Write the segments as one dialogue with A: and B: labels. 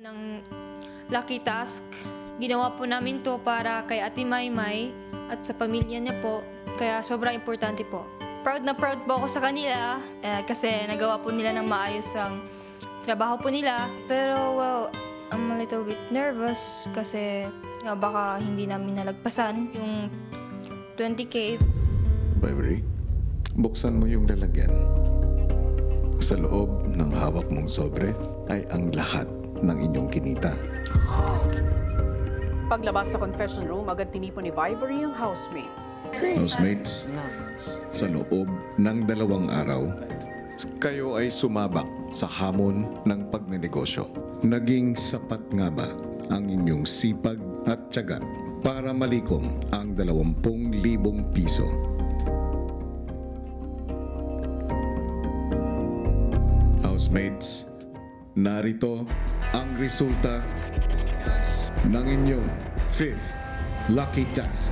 A: Ng lucky task, ginawa po namin to para kay Ate Maymay at sa pamilya niya po, kaya sobrang importante po. Proud na proud po ako sa kanila kasi nagawa po nila ng maayos ang trabaho po nila. Pero well, I'm a little bit nervous kasi baka hindi namin nalagpasan yung 20K.
B: Ivory, buksan mo yung lalagyan. Sa loob ng hawak mong sobre ay ang lahat ng inyong kinita.
C: Paglabas sa confession room, agad tinipon ni Ivory ang housemates.
B: Housemates, sa loob ng 2 araw, kayo ay sumabak sa hamon ng pagnenegosyo. Naging sapat nga ba ang inyong sipag at tiyaga para malikom ang 20,000 piso? Housemates, narito ang resulta ng inyong 5th lucky task.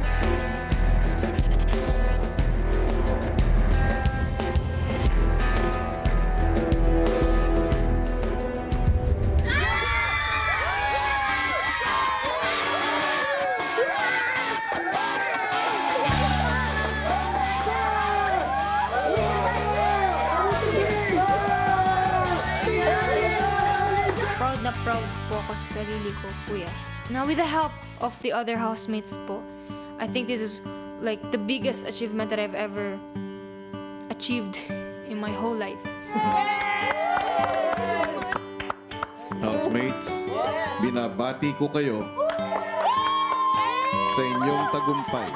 A: Proud na proud po ako sa sarili ko, kuya. Now with the help of the other housemates po, I think this is like the biggest achievement that I've ever achieved in my whole life.
B: Housemates, binabati ko kayo sa inyong tagumpay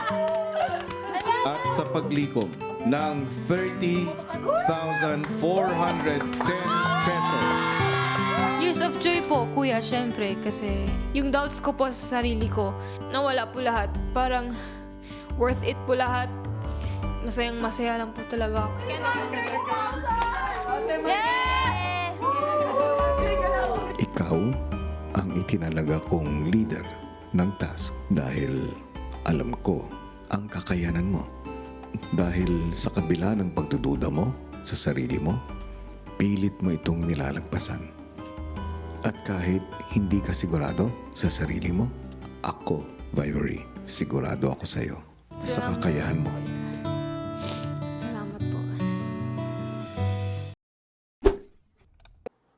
B: at sa paglikom ng 30,410 pesos.
A: Years of joy po, kuya, syempre, kasi yung doubts ko po sa sarili ko, nawala po lahat. Parang worth it po lahat. Masayang masaya lang po talaga ako.
B: Ikaw ang itinalaga kong leader ng task dahil alam ko ang kakayanan mo. Dahil sa kabila ng pagdududa mo sa sarili mo, pilit mo itong nilalagpasan. At kahit hindi ka sigurado sa sarili mo, ako, Ivory, sigurado ako sa iyo sa kakayahan mo.
A: Salamat po.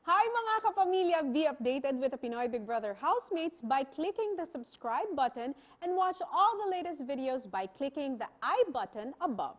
C: Hi mga kapamilya! Be updated with the Pinoy Big Brother housemates by clicking the subscribe button and watch all the latest videos by clicking the I button above.